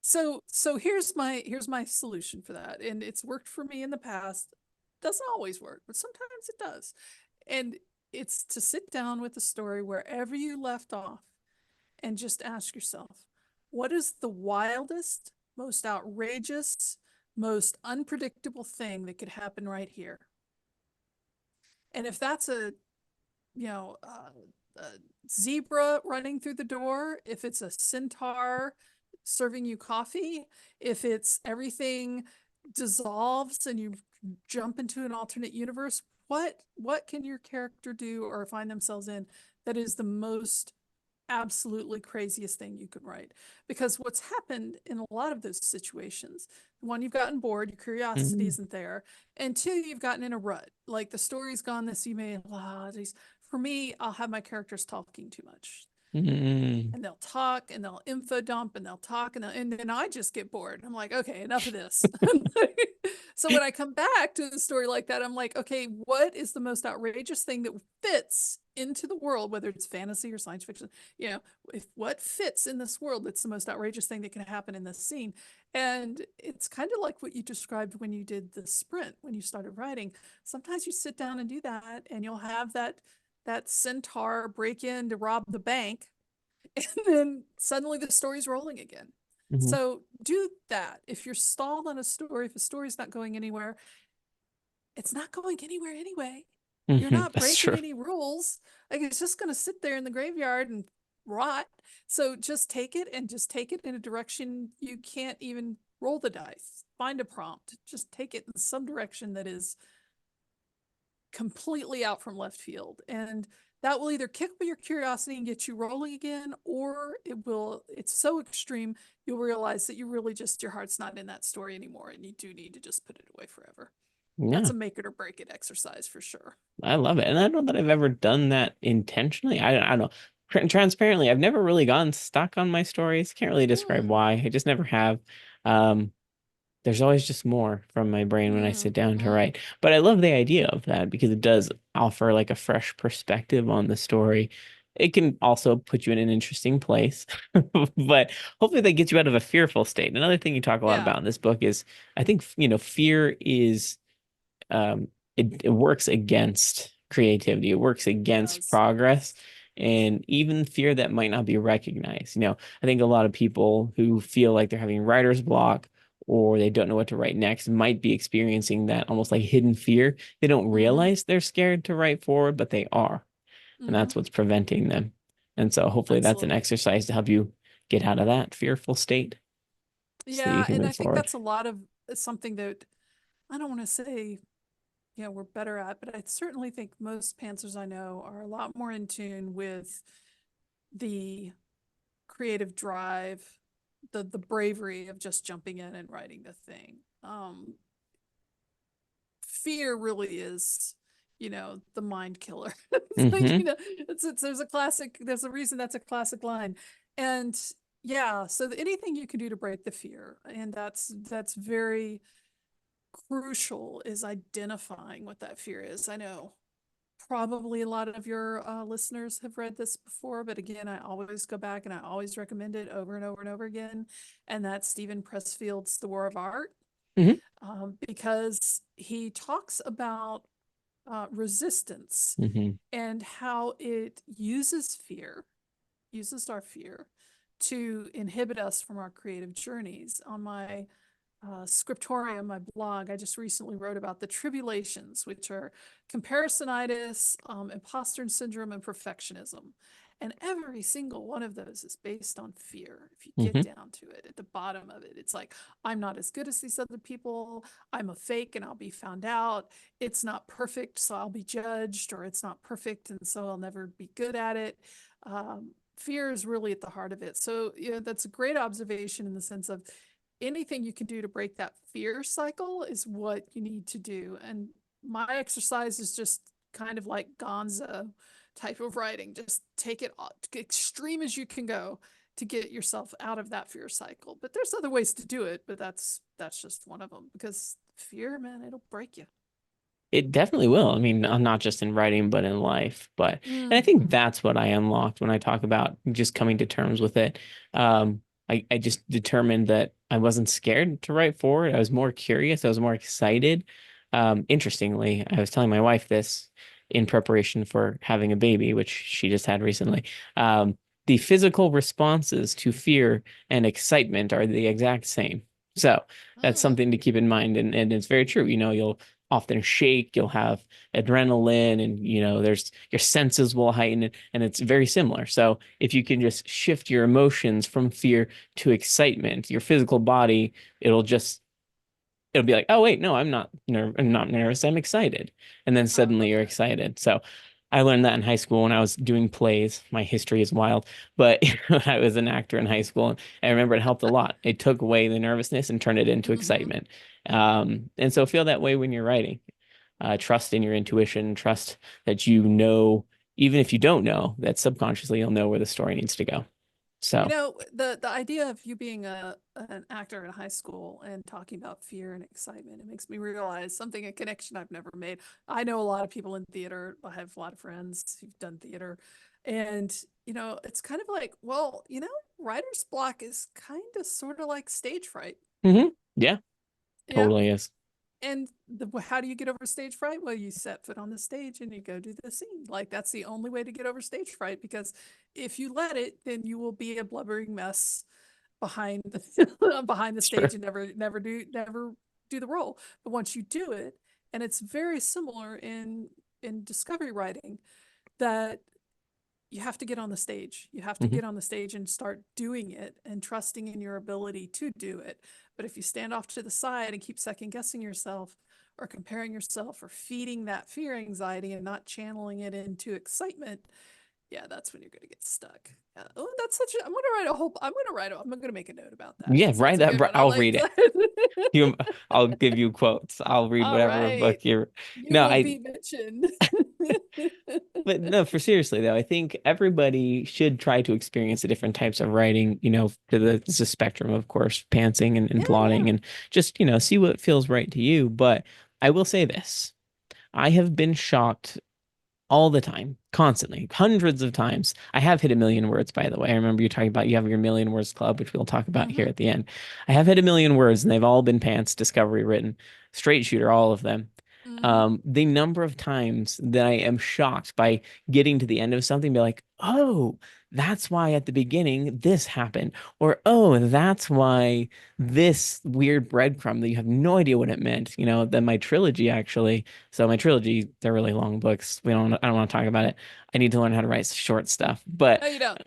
so here's my solution for that, and it's worked for me in the past. Doesn't always work, but sometimes it does. And it's to sit down with the story wherever you left off and just ask yourself, what is the wildest, most outrageous, most unpredictable thing that could happen right here? And if that's a zebra running through the door, if it's a centaur serving you coffee, if it's everything dissolves and you jump into an alternate universe, what can your character do or find themselves in that is the most absolutely craziest thing you could write? Because what's happened in a lot of those situations, one, you've gotten bored, your curiosity Mm, isn't there, and two, you've gotten in a rut. Like the story's gone this, you may, for me, I'll have my characters talking too much, mm, and they'll talk and they'll info dump and they'll talk and then I just get bored. I'm like, okay, enough of this. So when I come back to the story like that, I'm like, okay, what is the most outrageous thing that fits into the world, whether it's fantasy or science fiction? You know, if what fits in this world, that's the most outrageous thing that can happen in this scene. And it's kind of like what you described when you did the sprint, when you started writing. Sometimes you sit down and do that, and you'll have that centaur break in to rob the bank, and then suddenly the story's rolling again. mhm, So do that. If you're stalled on a story, if a story's not going anywhere, it's not going anywhere anyway. You're mhm. not That's breaking true. any rules. Like it's just going to sit there in the graveyard and rot. So just take it and just take it in a direction you can't even roll the dice. Find a prompt. Just take it in some direction that is completely out from left field. And that will either kick your curiosity and get you rolling again, or it's so extreme, you'll realize that you really just, your heart's not in that story anymore and you do need to just put it away forever. That's Yeah, a make it or break it exercise for sure. I love it. And I don't know that I've ever done that intentionally. I don't know. Transparently, I've never really gotten stuck on my stories. Can't really describe Mm, why. I just never have. Um, there's always just more from my brain when I sit mm, down to mm. write. But I love the idea of that because it does offer like a fresh perspective on the story. It can also put you in an interesting place, but hopefully that gets you out of a fearful state. Another thing you talk a lot Yeah, about in this book is I think, fear is it works against creativity. It works it against does. progress and even fear that might not be recognized. I think a lot of people who feel like they're having writer's block or they don't know what to write next might be experiencing that almost like hidden fear. They don't Mm-hmm, realize they're scared to write forward, but they are. And mm-hmm. that's what's preventing them. And so hopefully that's an Absolutely. exercise to help you get out of that fearful state so that you Yeah, can and I move think forward. that's a lot of something that I don't want to say, we're better at, but I certainly think most pantsers I know are a lot more in tune with the creative drive, the bravery of just jumping in and writing the thing. Fear really is, the mind killer. It's like, Hmm. there's a classic, there's a reason that's a classic line. And yeah, so anything you can do to break the fear, and that's very crucial, is identifying what that fear is. I know probably a lot of your listeners have read this before, but again, I always go back and I always recommend it over and over and over again. And that's Stephen Pressfield's The War of Art, Hmm. because he talks about resistance Hmm. and how it uses our fear to inhibit us from our creative journeys. On my scriptorium, my blog, I just recently wrote about the tribulations, which are comparisonitis, imposter syndrome, and perfectionism. And every single one of those is based on fear. If you get Hmm. down to it, at the bottom of it, it's like, I'm not as good as these other people. I'm a fake and I'll be found out. It's not perfect, so I'll be judged, or it's not perfect, and so I'll never be good at it. Fear is really at the heart of it. So, that's a great observation in the sense of anything you can do to break that fear cycle is what you need to do. And my exercise is just kind of like gonzo type of writing. Just take it extreme as you can go to get yourself out of that fear cycle. But there's other ways to do it, but that's just one of them, because fear, man, it'll break you. It definitely will. I mean, not just in writing, but in life. And I think Mm-hmm. that's what I unlocked when I talk about just coming to terms with it. I just determined that I wasn't scared to write forward. I was more curious. I was more excited. Interestingly, I was telling my wife this in preparation for having a baby, which she just had recently. The physical responses to fear and excitement are the exact same. So that's Mm. something to keep in mind. And it's very true. You'll often shake, you'll have adrenaline, and there's your senses will heighten, and it's very similar. So if you can just shift your emotions from fear to excitement, your physical body, it'll just it'll be like, oh wait, no, I'm not nervous, I'm excited. And then I suddenly love you're that. excited. So I learned that in high school when I was doing plays. My history is wild, but I was an actor in high school, and I remember it helped a lot. It took away the nervousness and turned it into Mm-hmm. excitement. And so feel that way when you're writing. Trust in your intuition, trust that even if you don't know, that subconsciously you'll know where the story needs to go. So, The idea of you being an actor in high school and talking about fear and excitement, it makes me realize something, a connection I've never made. I know a lot of people in theater. I have a lot of friends who've done theater. And, it's kind of like, well, writer's block is kind of sort of like stage fright. yeah, Yeah. totally is. And how do you get over stage fright? Well, you set foot on the stage and you go do the scene. Like, that's the only way to get over stage fright, because if you let it, then you will be a blubbering mess behind behind the Sure. stage and never do the role. But once you do it, and it's very similar in discovery writing, that you have to get on the stage. You have to Hmm. get on the stage and start doing it and trusting in your ability to do it. But if you stand off to the side and keep second guessing yourself, or comparing yourself, or feeding that fear anxiety and not channeling it into excitement, yeah, that's when you're going to get stuck. Oh, that's such a, I'm going to make a note about that, Yeah, because write that's a that. good one. I I'll like read it. that. You, I'll give you quotes. I'll read All whatever book right. you're. You No, will I. be mentioned. But no, for seriously though, I think everybody should try to experience the different types of writing. It's a spectrum, of course, pantsing and Yeah, plotting, yeah. and just see what feels right to you. But I will say this: I have been shocked all the time, constantly, hundreds of times. I have hit a million words, by the way. I remember you talking about you have your million words club, which we'll talk about here Mm-hmm. at the end. I have hit a million words, and they've all been pants, discovery written, straight shooter, all of them. Mm-hmm. The number of times that I am shocked by getting to the end of something, be like, oh, that's why at the beginning this happened, or oh, that's why this weird breadcrumb that you have no idea what it meant. Then my trilogy actually. So my trilogy, they're really long books. I don't want to talk about it. I need to learn how to write short stuff, but No, you don't.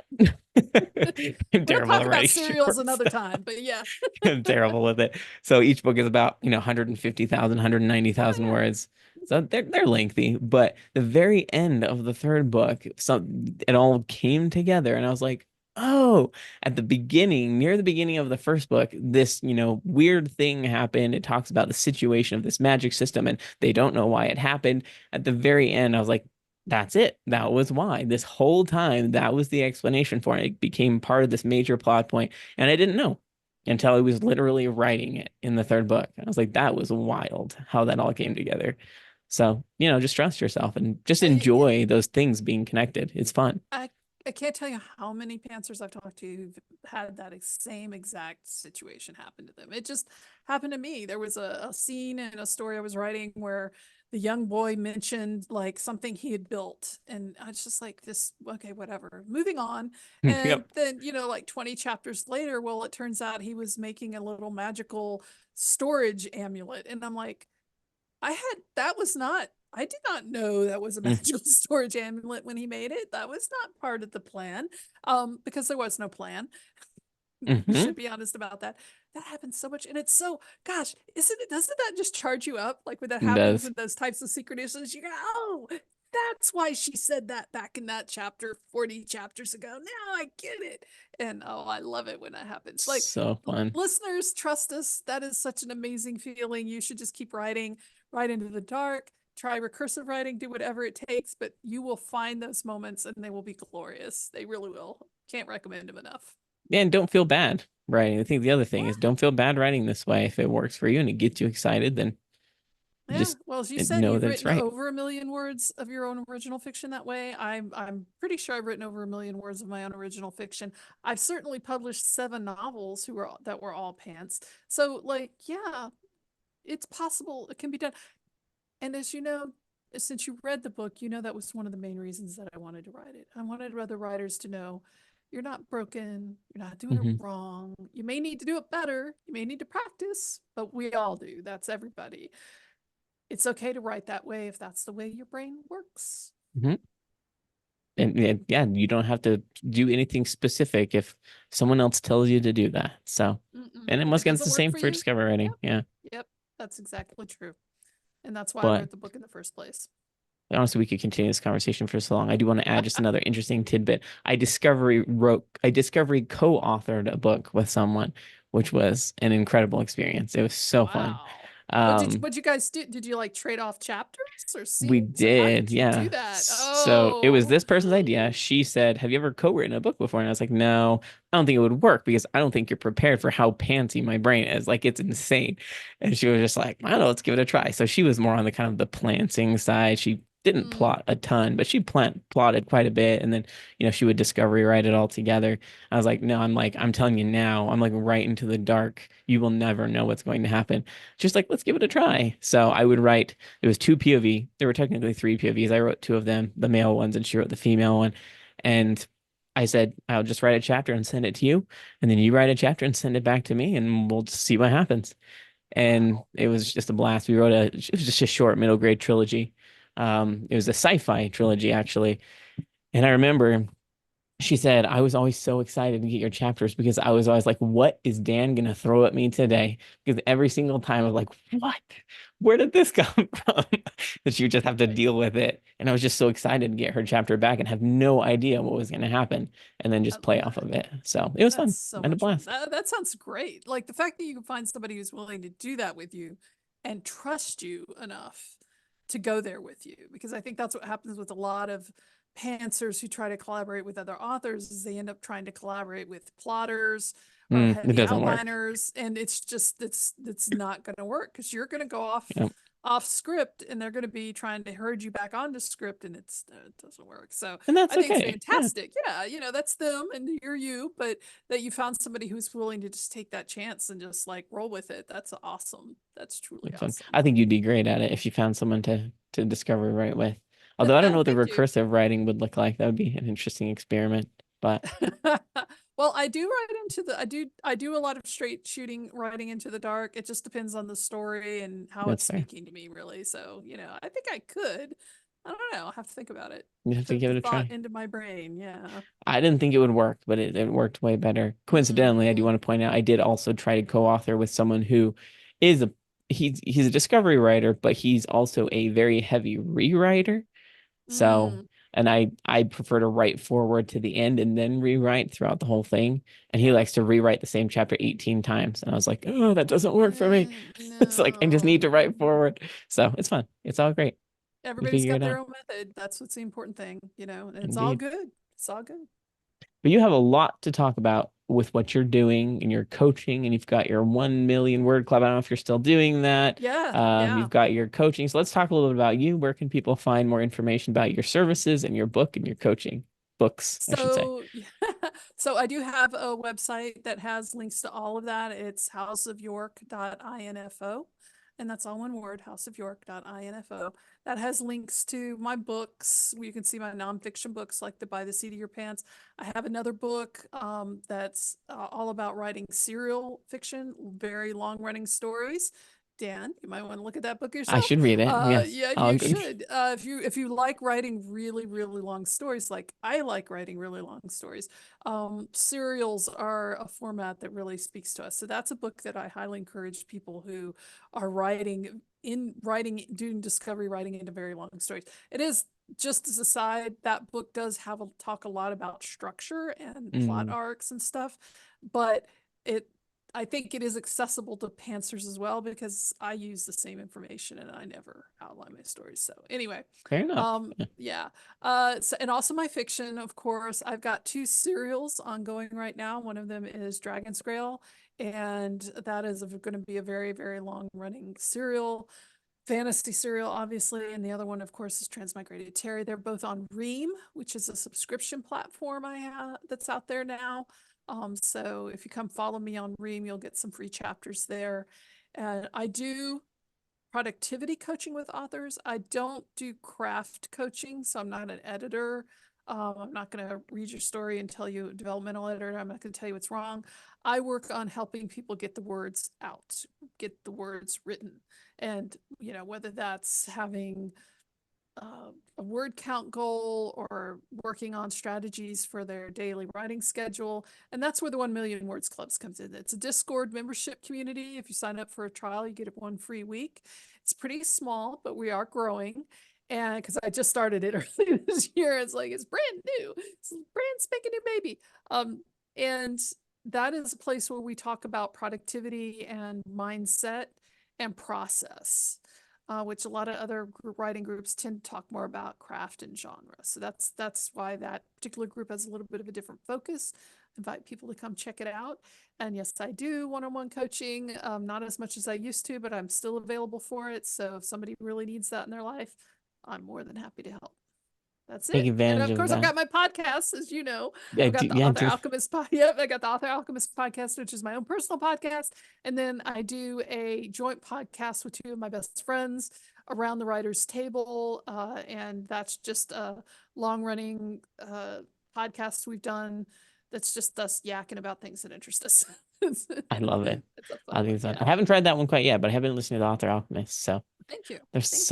I'm We'll terrible talk at about writing serials short another stuff. time, but yeah. I'm terrible with it. So each book is about, 150,000, Oh 190,000 yeah. words. So they're lengthy, but the very end of the third book, it all came together and I was like, oh, at the beginning, near the beginning of the first book, this, weird thing happened. It talks about the situation of this magic system and they don't know why it happened. At the very end, I was like, that's it. That was why. This whole time, that was the explanation for it. It became part of this major plot point, and I didn't know until I was literally writing it in the third book. I was like, that was wild how that all came together. So, just trust yourself and just I, enjoy those things being connected. It's fun. I I can't tell you how many pantsers I've talked to who've had that same exact situation happen to them. It just happened to me. There was a scene in a story I was writing where the young boy mentioned like something he had built, and I was just like, this, okay, whatever, moving on. And Yep. then, like 20 chapters later, well, it turns out he was making a little magical storage amulet. And I'm like, that was not, I did not know that was a magical storage amulet when he made it. That was not part of the plan, because there was no plan. We Mm-hmm. should be honest about that. That happens so much, and it's so, gosh, isn't it? Doesn't that just charge you up? Like when that It happens does. in those types of secret issues, you go, "Oh, that's why she said that back in that chapter 40 chapters ago. Now I get it." And oh, I love it when that happens. Like, So fun. listeners, trust us. That is such an amazing feeling. You should just keep writing, write into the dark. Try recursive writing, do whatever it takes, but you will find those moments and they will be glorious. They really will. Can't recommend them enough. And don't feel bad writing. I think the other Yeah. thing is don't feel bad writing this way. If it works for you and it gets you excited, then Yeah. just Well, as you said, know you've that it's written right. over 1 million words of your own original fiction that way. I'm pretty sure I've written over 1 million words of my own original fiction. I've certainly published 7 novels that were all pants. So like, yeah, it's possible. It can be done. And as you know, since you read the book, you know that was one of the main reasons that I wanted to write it. I wanted other writers to know you're not broken, you're not doing it Hmm. wrong. You may need to do it better, you may need to practice, but we all do. That's everybody. It's okay to write that way if that's the way your brain works. Hmm. And yeah, you don't have to do anything specific if someone else tells you to do that. So, Mm-mm. and it If must it get it's doesn't the work same for for you, discovery writing. yep, Yeah. yep, that's exactly true. And that's why I But wrote the book in the first place. honestly, we could continue this conversation for so long. I do want to add just another interesting tidbit. I discovery co-authored a book with someone, which was an incredible experience. It was so fun. Wow. Um, What you guys do? Did you like trade off chapters or we scenes, or how did, did you do yeah. that? So it was Oh, this person's idea. She said, "Have you ever co-written a book before?" And I was like, "No, I don't think it would work because I don't think you're prepared for how pantsy my brain is. Like it's insane." And she was just like, "I don't know, let's give it a try." So she was more on the kind of the planting side. She didn't mm, plot a ton, but she plotted quite a bit. And then, she would discovery write it all together. I was like, no, I'm telling you now, I'm like right into the dark. You will never know what's going to happen. Just like, let's give it a try. So I would write, it was two POV. There were technically three POVs. I wrote two of them, the male ones, and she wrote the female one. And I said, I'll just write a chapter and send it to you. And then you write a chapter and send it back to me, and we'll just see what happens. And wow. it was just a blast. It was just a short middle grade trilogy. It was a sci-fi trilogy, actually. And I remember she said, I was always so excited to get your chapters because I was always like, what is Dan going to throw at me today? Because every single time I was like, what? Where did this come from? That she would just have to Right. deal with it. And I was just so excited to get her chapter back and have no idea what was going to happen and then I just play love off that. of it. So it was That's fun. so I had a much fun. blast. That sounds great. Like the fact that you can find somebody who's willing to do that with you and trust you enough to go there with you. Because I think that's what happens with a lot of pantsers who try to collaborate with other authors is they end up trying to collaborate with plotters or It heavy doesn't work. outliners. And it's just it's not gonna work because you're gonna go Yep. off script and they're going to be trying to herd you back onto script and it doesn't work. So And that's I think it's okay. Yeah. fantastic. Yeah, that's them and you're you, but that you found somebody who's willing to just take that chance and just like roll with it. That's awesome. That's truly It's fun. awesome. I think you'd be great at it if you found someone to discover right with. Although I don't know what the Thank you. recursive writing would look like. That would be an interesting experiment. But Well, I do write into the I do a lot of straight shooting writing into the dark. It just depends on the story and how that's it's fair. speaking to me really. So, I think I could. I don't know. I'll have to think about it. You have to Put give the it a thought try. into my brain. Yeah. I didn't think it would work, but it worked way better. Coincidentally, I do Mm-hmm. want to point out I did also try to co-author with someone who is a he's a discovery writer, but he's also a very heavy rewriter. So Mm. And I prefer to write forward to the end and then rewrite throughout the whole thing. And he Yeah. likes to rewrite the same chapter 18 times. And I was like, oh, that doesn't work for me. It's like I just No. need to write forward. So it's fun. It's all great. You Everybody's figure got it their out. own method. That's what's the important thing, and it's all Indeed. good. It's all good. But you have a lot to talk about with what you're doing and your coaching, and you've got your 1 million word club. I don't know if you're still doing that. Yeah, yeah. You've got your coaching. So let's talk a little bit about you. Where can people find more information about your services and your book and your coaching books, I should say? So, so I do have a website that has links to all of that. It's houseofyork.info. And that's all one word, houseofyork.info. That has links to my books. You can see my nonfiction books like the By the Seat of Your Pants. I have another book that's all about writing serial fiction, very long running stories. Dan, you might want to look at that book I yourself. should read it. Yes. Yeah, I'll you should. If you like writing really, really long stories, like I like writing really long stories, serials are a format that really speaks to us. So that's a book that I highly encourage people who are doing discovery writing into very long stories. It is, just as a side, that book does talk a lot about structure and plot Mm, arcs and stuff, but it I think it is accessible to pantsers as well because I use the same information and I never outline my stories. So anyway, fair enough. Yeah. yeah. And also my fiction, of course. I've got two serials ongoing right now. One of them is Dragon's Grail, and that is going to be a very, very long running serial, fantasy serial, obviously. And the other one, of course, is Transmigrated Terry. They're both on Ream, which is a subscription platform I have that's out there now. So if you come follow me on Ream, you'll get some free chapters there. And I do productivity coaching with authors. I don't do craft coaching, so I'm not an editor. I'm not going to read your story and tell you, developmental editor. I'm not going to tell you what's wrong. I work on helping people get the words out, get the words written. And, whether that's having a word count goal or working on strategies for their daily writing schedule. And that's where the 1 Million Words Clubs comes in. It's a Discord membership community. If you sign up for a trial, you get one free week. It's pretty small, but we are growing. And because I just started it early this year, it's brand new. It's brand spanking new baby. And that is a place where we talk about productivity and mindset and process, which a lot of other writing groups tend to talk more about craft and genre. So that's why that particular group has a little bit of a different focus. Invite people to come check it out. And yes, I do one-on-one coaching, not as much as I used to, but I'm still available for it. So if somebody really needs that in their life, I'm more than happy to help. That's Take it. And advantage of of course, I've that. got my podcast, as you know. Yeah, I've got the yeah, Author Alchemist Yep, I got the Author Alchemist podcast, which is my own personal podcast. And then I do a joint podcast with two of my best friends around the writer's table. And that's just a long running podcast we've done that's just us yakking about things that interest us. it's, I love it. it's a I fun think one. it's fun. I Yeah. haven't tried that one quite yet, but I have been listening to the Author Alchemist. So Thank you. there's Thank you.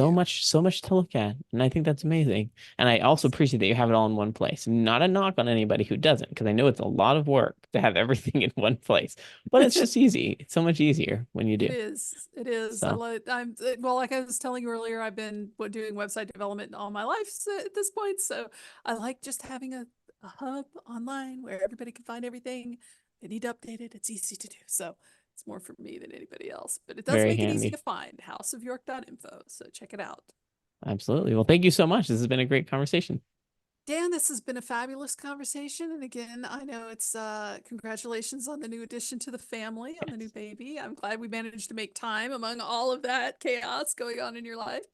so much to look at, and I think that's amazing. And I also appreciate that you have it all in one place. Not a knock on anybody who doesn't, because I know it's a lot of work to have everything in one place. But it's just easy. It's so much easier when you It do. is. It is. So Well, like I was telling you earlier, I've been doing website development all my life at this point. So I like just having a hub online where everybody can find everything. They need to update it. It's easy to do. So it's more for me than anybody else. But it does very make it easy handy. to find, houseofyork.info. So check it out. Absolutely. Well, thank you so much. This has been a great conversation. Dan, this has been a fabulous conversation. And again, I know it's congratulations on the new addition to the family, on the new Yes. baby. I'm glad we managed to make time among all of that chaos going on in your life.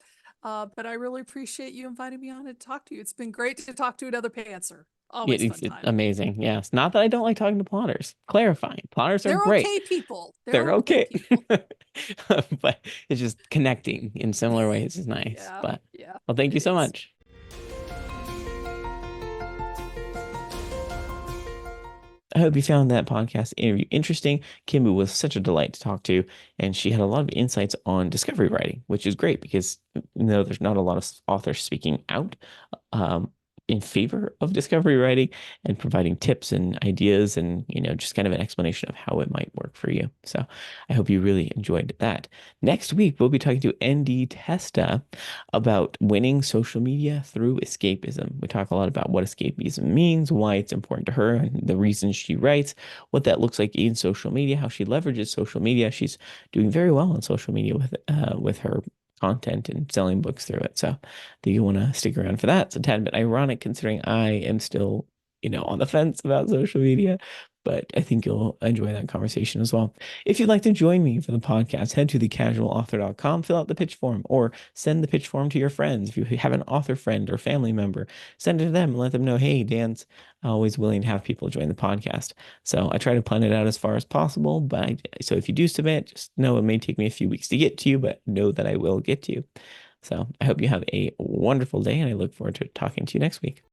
But I really appreciate you inviting me on to talk to you. It's been great to talk to another pantser. Always fun It's time. amazing. Yes. Not that I don't like talking to plotters. Clarifying. Plotters are They're great. okay people. They're They're okay okay. people. But it's just connecting in similar ways is nice. Yeah, But yeah, well, thank you it so is. much. I hope you found that podcast interview interesting. KimBoo was such a delight to talk to, and she had a lot of insights on discovery writing, which is great because there's not a lot of authors speaking out. Um, in favor of discovery writing and providing tips and ideas and, just kind of an explanation of how it might work for you. So I hope you really enjoyed that. Next week, we'll be talking to ND Testa about winning social media through escapism. We talk a lot about what escapism means, why it's important to her, and the reasons she writes, what that looks like in social media, how she leverages social media. She's doing very well on social media with her content and selling books through it. So do you want to stick around for that? It's a tad bit ironic considering I am still, on the fence about social media, but I think you'll enjoy that conversation as well. If you'd like to join me for the podcast, head to thecasualauthor.com, fill out the pitch form, or send the pitch form to your friends. If you have an author friend or family member, send it to them and let them know, hey, Dan's always willing to have people join the podcast. So I try to plan it out as far as possible, but so if you do submit, just know it may take me a few weeks to get to you, but know that I will get to you. So I hope you have a wonderful day, and I look forward to talking to you next week.